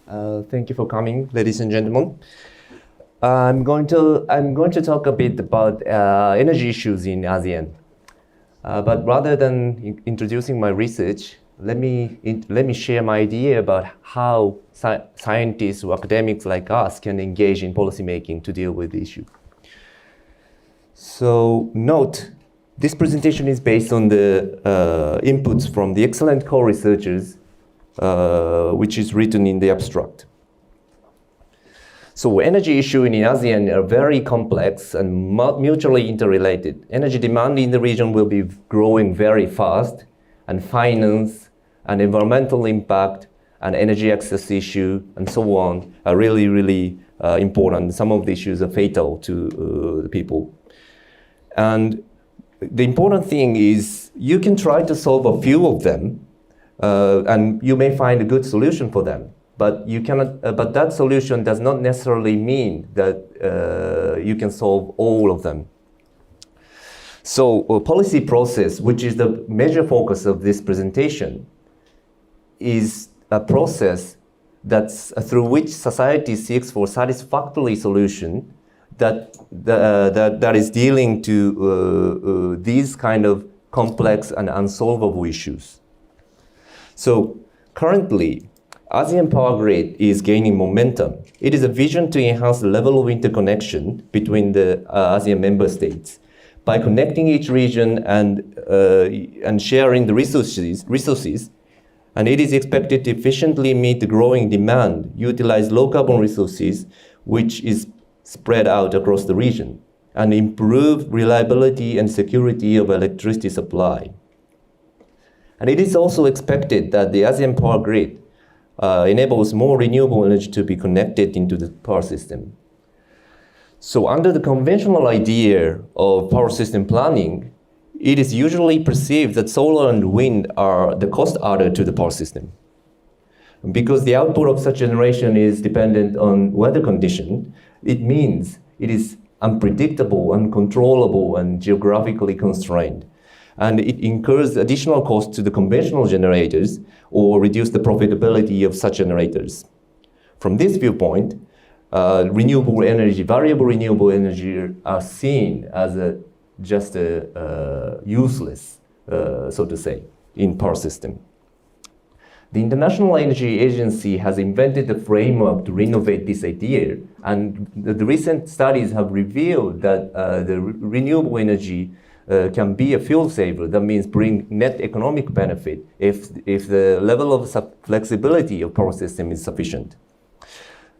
Thank you for coming, ladies and gentlemen. I'm going to talk a bit about energy issues in ASEAN. But rather than introducing my research, let me share my idea about how scientists or academics like us can engage in policymaking to deal with the issue. So note, this presentation is based on the inputs from the excellent co-researchers, which is written in the abstract. So energy issues in ASEAN are very complex and mutually interrelated. Energy demand in the region will be growing very fast, and finance and environmental impact and energy access issue and so on are really important. Some of the issues are fatal to the people. And the important thing is you can try to solve a few of them, and you may find a good solution for them. But you cannot. But that solution does not necessarily mean that you can solve all of them. So a policy process, which is the major focus of this presentation, is a process that's through which society seeks for satisfactory solution that is dealing to these kind of complex and unsolvable issues. So currently, ASEAN Power Grid is gaining momentum. It is a vision to enhance the level of interconnection between the ASEAN member states by connecting each region and sharing the resources. And it is expected to efficiently meet the growing demand, utilize low carbon resources, which is spread out across the region, and improve reliability and security of electricity supply. And it is also expected that the ASEAN Power Grid enables more renewable energy to be connected into the power system. So under the conventional idea of power system planning, it is usually perceived that solar and wind are the cost adder to the power system. Because the output of such generation is dependent on weather condition, it means it is unpredictable, uncontrollable, and geographically constrained. And it incurs additional costs to the conventional generators or reduce the profitability of such generators. From this viewpoint, variable renewable energy are seen as just useless, so to say, in power system. The International Energy Agency has invented a framework to renovate this idea, and the recent studies have revealed that the renewable energy can be a fuel saver. That means bring net economic benefit if the level of flexibility of power system is sufficient.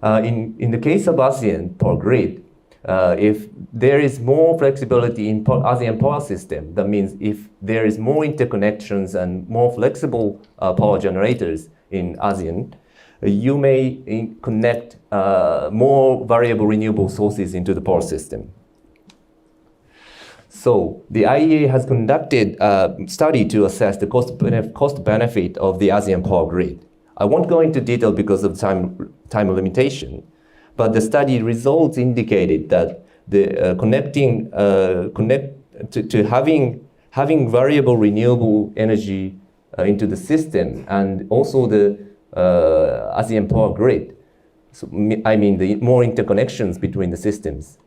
In the case of ASEAN Power Grid, if there is more flexibility in ASEAN power system, that means if there is more interconnections and more flexible power generators in ASEAN, you may connect more variable renewable sources into the power system. So the IEA has conducted a study to assess the cost benefit of the ASEAN Power Grid. I won't go into detail because of time limitation, but the study results indicated that the having variable renewable energy into the system and also the ASEAN Power Grid, so, I mean the more interconnections between the systems.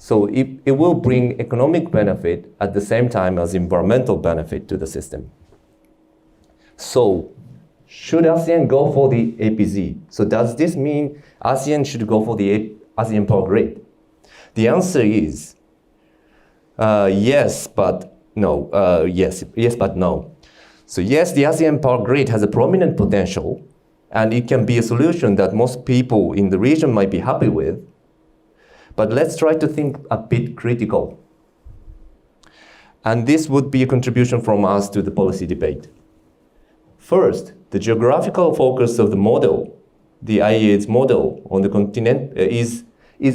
So it will bring economic benefit at the same time as environmental benefit to the system. So should ASEAN go for the APZ? So does this mean ASEAN should go for the ASEAN Power Grid? The answer is yes, but no. Yes, but no. So yes, the ASEAN Power Grid has a prominent potential, and it can be a solution that most people in the region might be happy with. But let's try to think a bit critical. And this would be a contribution from us to the policy debate. First, the geographical focus of the model, the IEA's model on the continent, is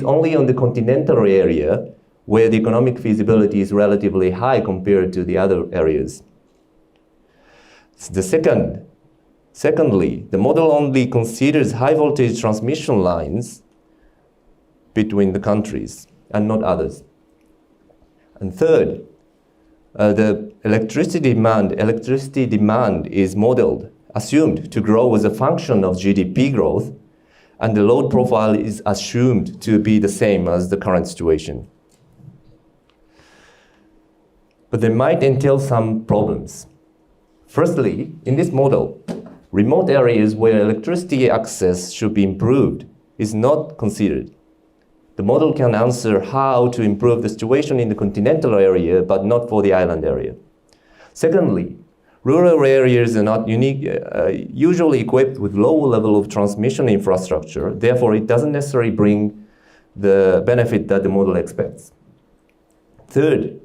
only on the continental area where the economic feasibility is relatively high compared to the other areas. Secondly, the model only considers high voltage transmission lines between the countries and not others. And third, the electricity demand is modeled, assumed to grow as a function of GDP growth and the load profile is assumed to be the same as the current situation. But they might entail some problems. Firstly, in this model, remote areas where electricity access should be improved is not considered. The model can answer how to improve the situation in the continental area, but not for the island area. Secondly, rural areas are not usually equipped with low level of transmission infrastructure. Therefore, it doesn't necessarily bring the benefit that the model expects. Third,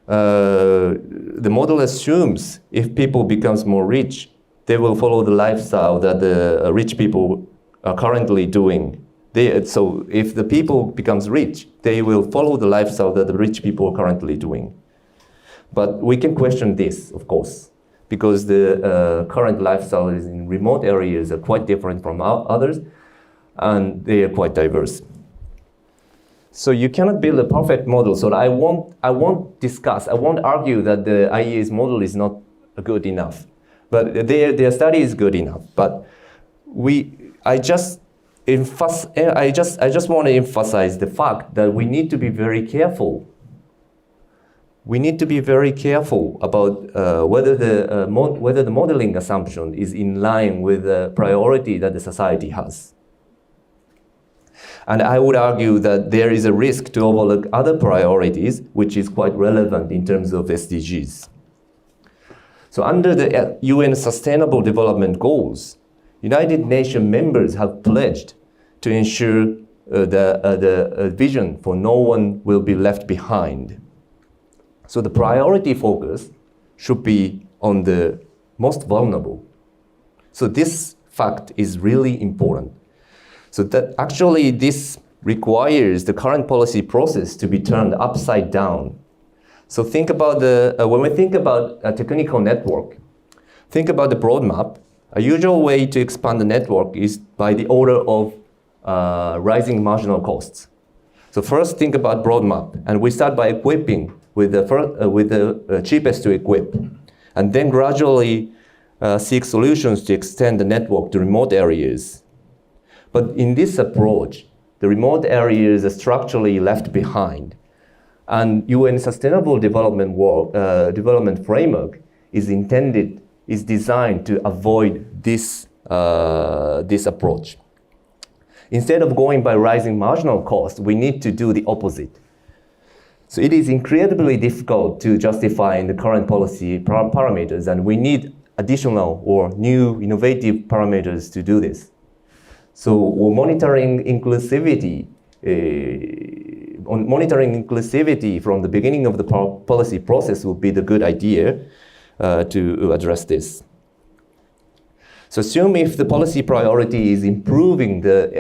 the model assumes if people becomes more rich, they will follow the lifestyle that the rich people are currently doing. So if the people becomes rich, they will follow the lifestyle that the rich people are currently doing. But we can question this, of course, because the current lifestyle in remote areas are quite different from others, and they are quite diverse. So you cannot build a perfect model. So I won't argue that the IEA's model is not good enough, but their study is good enough. But I just want to emphasize the fact that we need to be very careful. We need to be very careful about whether the modeling assumption is in line with the priority that the society has. And I would argue that there is a risk to overlook other priorities, which is quite relevant in terms of SDGs. So under the UN Sustainable Development Goals, United Nations members have pledged to ensure the vision for no one will be left behind. So the priority focus should be on the most vulnerable. So this fact is really important. So that actually this requires the current policy process to be turned upside down. So think about when we think about a technical network, think about the broad map. A usual way to expand the network is by the order of rising marginal costs. So first think about broad map, and we start by equipping with the cheapest to equip, and then gradually seek solutions to extend the network to remote areas. But in this approach, the remote areas are structurally left behind, and UN Sustainable Development Framework is designed to avoid this approach. Instead of going by rising marginal cost, we need to do the opposite. So it is incredibly difficult to justify in the current policy parameters, and we need additional or new innovative parameters to do this. So monitoring inclusivity from the beginning of the policy process would be the good idea to address this. So assume if the policy priority is improving the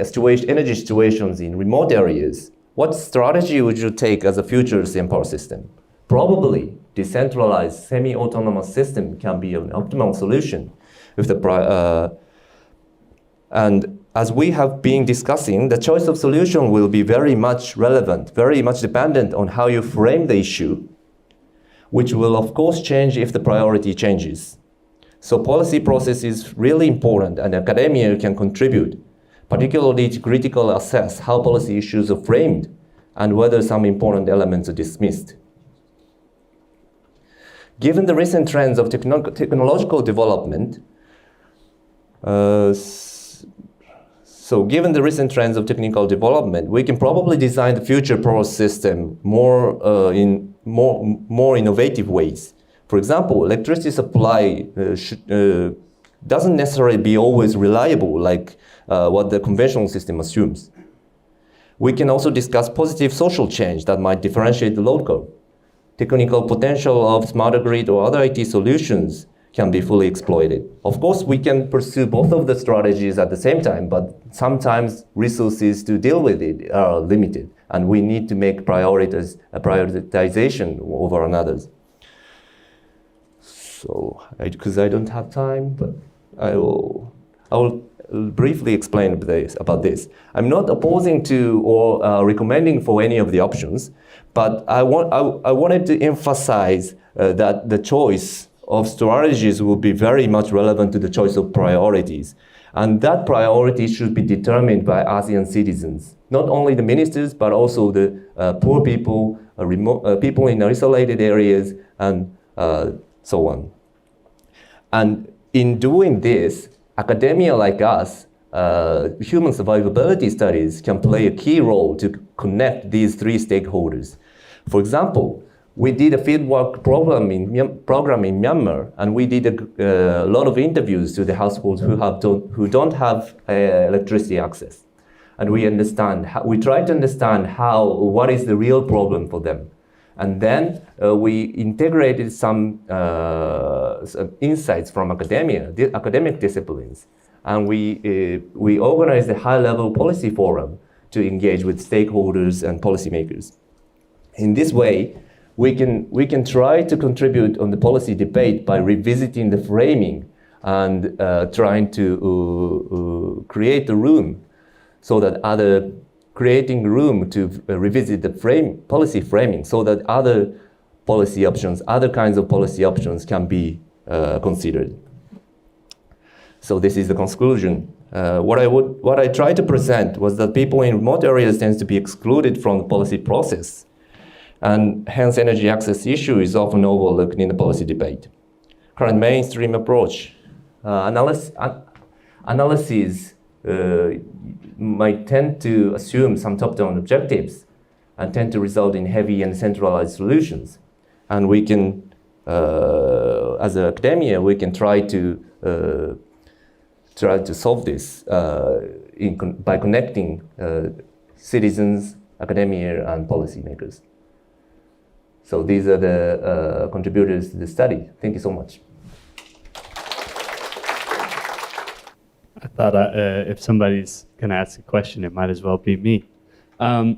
energy situations in remote areas, what strategy would you take as a future power system? Probably decentralized semi-autonomous system can be an optimal solution. And as we have been discussing, the choice of solution will be very much relevant, very much dependent on how you frame the issue, which will of course change if the priority changes. So policy process is really important, and academia can contribute, particularly to critically assess how policy issues are framed and whether some important elements are dismissed. Given the recent trends of technological development, we can probably design the future power system in more innovative ways. For example, electricity supply doesn't necessarily be always reliable like what the conventional system assumes. We can also discuss positive social change that might differentiate the load curve. Technical potential of smarter grid or other IT solutions can be fully exploited. Of course, we can pursue both of the strategies at the same time, but sometimes resources to deal with it are limited, and we need to make prioritization over another's. So, because I don't have time, but I will briefly explain about this. I'm not opposing to or recommending for any of the options, but I wanted to emphasize that the choice of strategies will be very much relevant to the choice of priorities. And that priority should be determined by ASEAN citizens, not only the ministers, but also the poor people, people in isolated areas, and so on. And in doing this, academia like us, human survivability studies can play a key role to connect these three stakeholders. For example, we did a fieldwork program in Myanmar, and we did a lot of interviews to the households who don't have electricity access. And we try to understand what is the real problem for them. And then we integrated some insights from academic disciplines. And we organized a high-level policy forum to engage with stakeholders and policymakers. In this way, we can try to contribute on the policy debate by revisiting the framing and trying to create a room so that creating room to revisit the policy framing so that other kinds of policy options can be considered. So this is the conclusion. What I tried to present was that people in remote areas tend to be excluded from the policy process, and hence energy access issue is often overlooked in the policy debate. Current mainstream approach. Analysis might tend to assume some top-down objectives and tend to result in heavy and centralized solutions. And we can, as academia, we can try to solve this by connecting citizens, academia, and policymakers. So these are the contributors to the study. Thank you so much. I thought if somebody's going to ask a question, it might as well be me. Do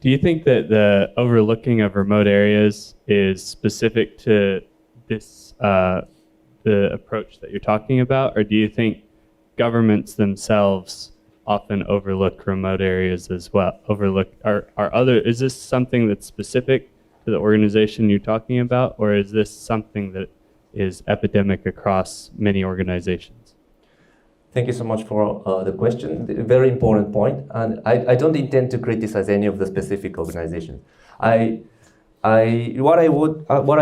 you think that the overlooking of remote areas is specific to this, the approach that you're talking about, or do you think governments themselves often overlook remote areas as well? Is this something that's specific to the organization you're talking about, or is this something that is epidemic across many organizations? Thank you so much for the question. A very important point, and I don't intend to criticize any of the specific organizations. What I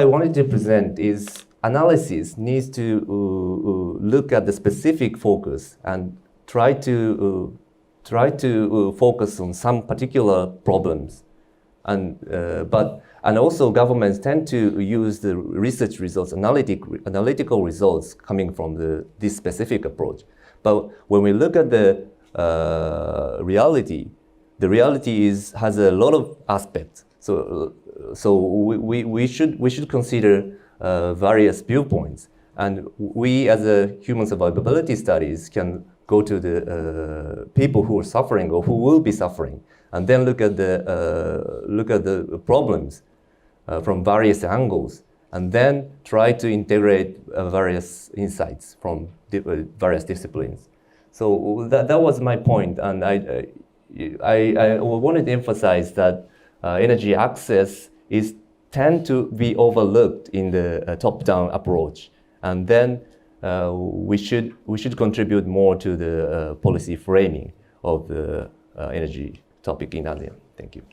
wanted to present is analysis needs to look at the specific focus and try to focus on some particular problems, and also governments tend to use the research results, analytical results coming from this specific approach. But when we look at the reality has a lot of aspects. So we should consider various viewpoints, and we as a human survivability studies can go to the people who are suffering or who will be suffering, and then look at the problems from various angles, and then try to integrate various insights from various disciplines. So that was my point, and I wanted to emphasize that energy access tend to be overlooked in the top-down approach, and then we should contribute more to the policy framing of the energy topic in ASEAN. Thank you.